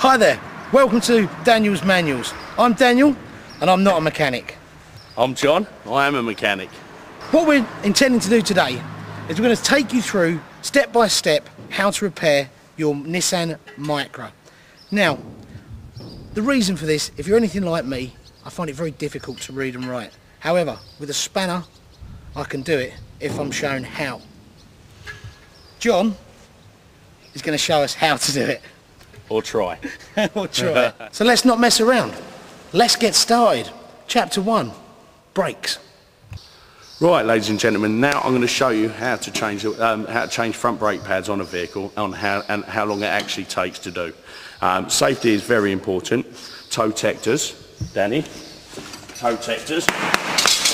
Hi there, welcome to Daniel's Manuals. I'm Daniel and I'm not a mechanic. I'm John, I am a mechanic. What we're intending to do today is we're going to take you through step by step how to repair your Nissan Micra. Now, the reason for this, if you're anything like me, I find it very difficult to read and write. However, with a spanner I can do it if I'm shown how. John is going to show us how to do it. Or try. Or try. So let's not mess around. Let's get started. Chapter 1, brakes. Right, ladies and gentlemen, now I'm going to show you how to change front brake pads on a vehicle and how long it actually takes to do. Safety is very important. Toe tectors, Danny. Toe tectors.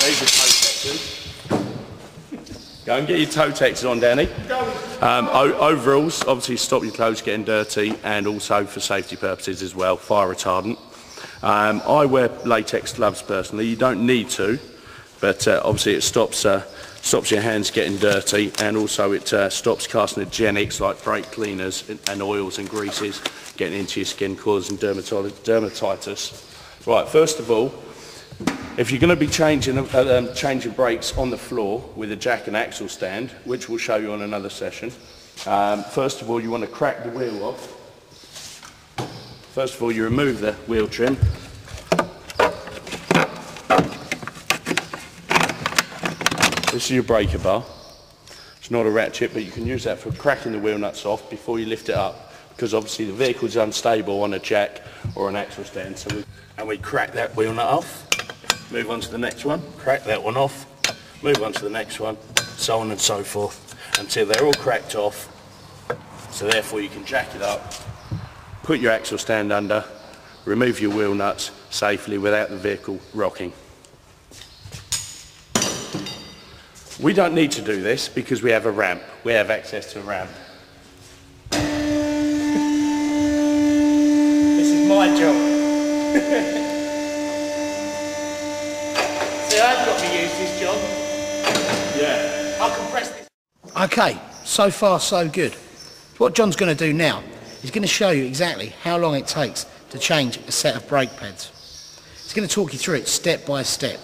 There's your toe tectors. Go and get your toe tectors on, Danny. Overalls, obviously stop your clothes getting dirty, and also for safety purposes as well, fire retardant. I wear latex gloves personally. You don't need to, but obviously it stops your hands getting dirty, and also it stops carcinogenics like brake cleaners and oils and greases getting into your skin, causing dermatitis. Right, first of all, if you're going to be changing brakes on the floor with a jack and axle stand, which we'll show you on another session, first of all you want to crack the wheel off. First of all you remove the wheel trim. This is your breaker bar. It's not a ratchet, but you can use that for cracking the wheel nuts off before you lift it up, because obviously the vehicle is unstable on a jack or an axle stand. So we crack that wheel nut off. Move on to the next one, crack that one off, move on to the next one, so on and so forth, until they're all cracked off. So therefore you can jack it up, put your axle stand under, remove your wheel nuts safely without the vehicle rocking. We don't need to do this because we have a ramp. We have access to a ramp. This is my job. I've got to use this, John. Yeah. I can press this. Okay, so far so good. What John's going to do now is going to show you exactly how long it takes to change a set of brake pads. He's going to talk you through it step by step,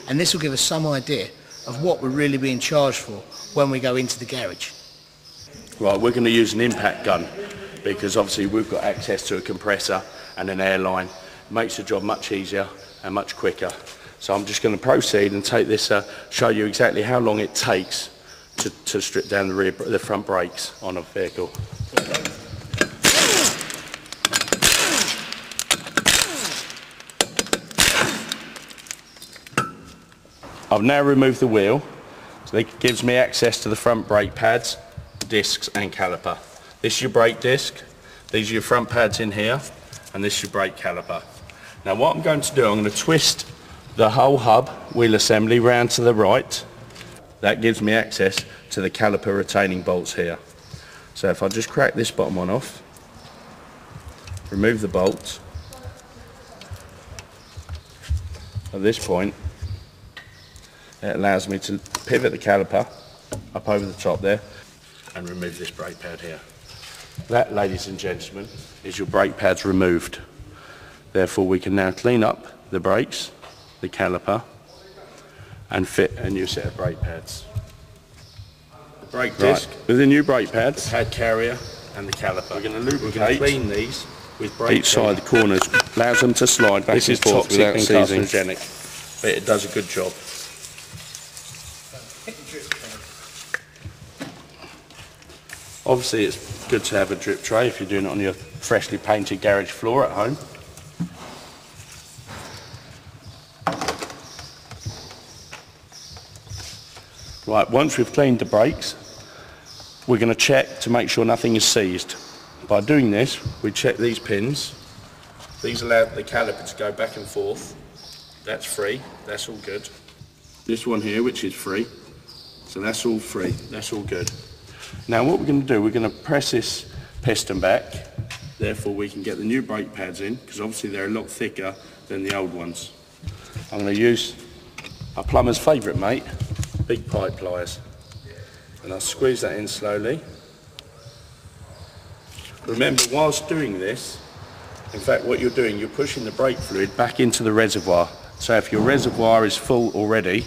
and this will give us some idea of what we're really being charged for when we go into the garage. Right, we're going to use an impact gun because obviously we've got access to a compressor and an air line. It makes the job much easier and much quicker. So I'm just going to proceed and take this, show you exactly how long it takes to strip down the front brakes on a vehicle. I've now removed the wheel, so it gives me access to the front brake pads, discs and caliper. This is your brake disc, these are your front pads in here, and this is your brake caliper. Now what I'm going to do, I'm going to twist the whole hub wheel assembly round to the right. That gives me access to the caliper retaining bolts here. So if I just crack this bottom one off, remove the bolts, at this point it allows me to pivot the caliper up over the top there and remove this brake pad here. That, ladies and gentlemen, is your brake pads removed. Therefore we can now clean up the brakes, the caliper, and fit a new set of brake pads. The brake disc with the new brake pads, the pad carrier and the caliper. We're going to lubricate, clean these with brake each side of the corners, allows them to slide back and forth without seizing. Carcinogenic, but it does a good job. Obviously it's good to have a drip tray if you're doing it on your freshly painted garage floor at home. Right, once we've cleaned the brakes, we're going to check to make sure nothing is seized. By doing this, we check these pins. These allow the caliper to go back and forth. That's free, that's all good. This one here, which is free, so that's all free, that's all good. Now what we're going to do, we're going to press this piston back, therefore we can get the new brake pads in, because obviously they're a lot thicker than the old ones. I'm going to use a plumber's favourite, mate, big pipe pliers, and I'll squeeze that in slowly. Remember, whilst doing this, In fact, what you're doing, you're pushing the brake fluid back into the reservoir. So if your reservoir is full already,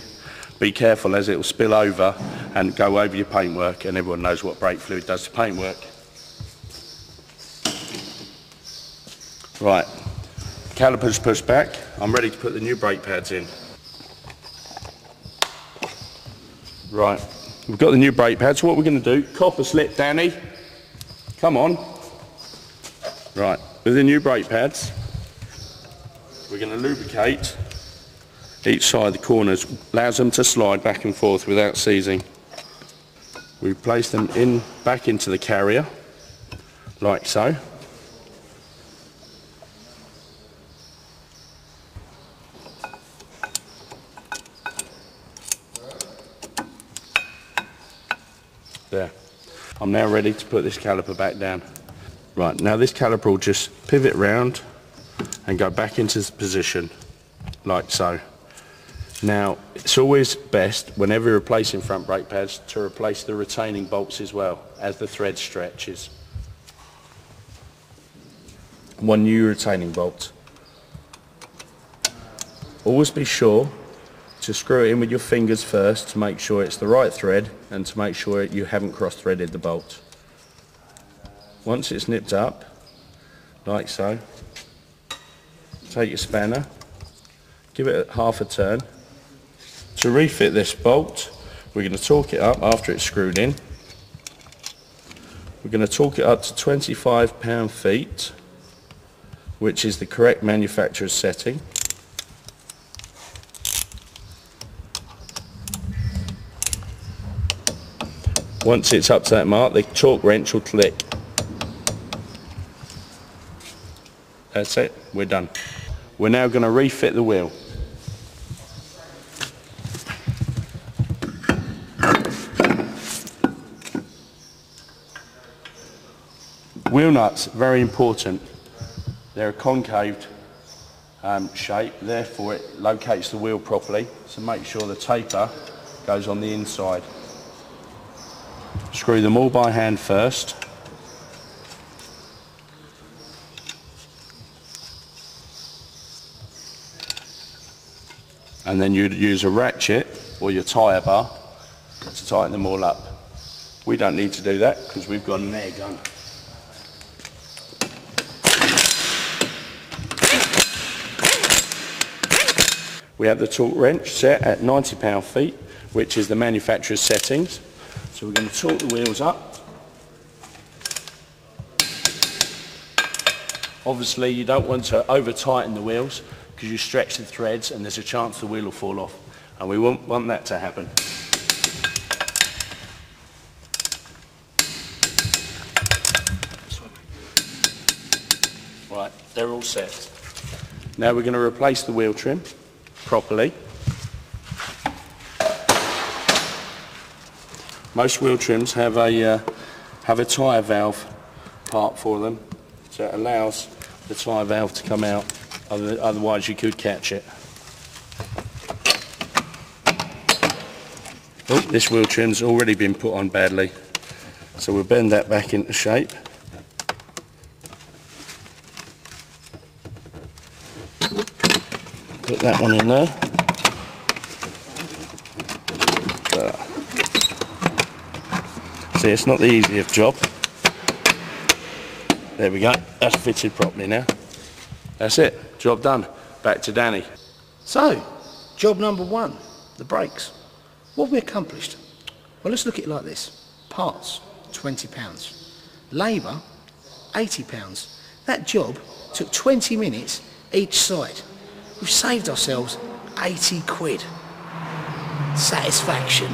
be careful as it will spill over and go over your paintwork, and everyone knows what brake fluid does to paintwork. Right, caliper's pushed back. I'm ready to put the new brake pads in. Right, we've got the new brake pads. What we're going to do, copper slip, Danny. Come on. Right, with the new brake pads, we're going to lubricate each side of the corners, allows them to slide back and forth without seizing. We place them back into the carrier, like so. There. I'm now ready to put this caliper back down. Right, now this caliper will just pivot round and go back into position, like so. Now, it's always best, whenever you're replacing front brake pads, to replace the retaining bolts as well, as the thread stretches. One new retaining bolt. Always be sure to screw it in with your fingers first to make sure it's the right thread and to make sure you haven't cross-threaded the bolt. Once it's nipped up, like so, take your spanner, give it half a turn. To refit this bolt, we're going to torque it up after it's screwed in. We're going to torque it up to 25 pound-feet, which is the correct manufacturer's setting. Once it's up to that mark, the torque wrench will click. That's it, we're done. We're now going to refit the wheel. Wheel nuts, very important. They're a concave shape, therefore it locates the wheel properly, so make sure the taper goes on the inside. Screw them all by hand first. And then you'd use a ratchet or your tyre bar to tighten them all up. We don't need to do that because we've got an air gun. We have the torque wrench set at 90 pound-feet, which is the manufacturer's settings. So we're going to torque the wheels up. Obviously you don't want to over tighten the wheels because you stretch the threads and there's a chance the wheel will fall off, and we won't want that to happen. Right, they're all set. Now we're going to replace the wheel trim properly. Most wheel trims have a tyre valve part for them, so it allows the tyre valve to come out, otherwise you could catch it. Oh, this wheel trim's already been put on badly, so we'll bend that back into shape. Put that one in there. See, it's not the easiest job. There we go, that's fitted properly now. That's it, job done. Back to Danny. So, job number one, the brakes. What have we accomplished? Well, let's look at it like this. Parts, £20. Labour, £80. That job took 20 minutes each side. We've saved ourselves 80 quid. Satisfaction.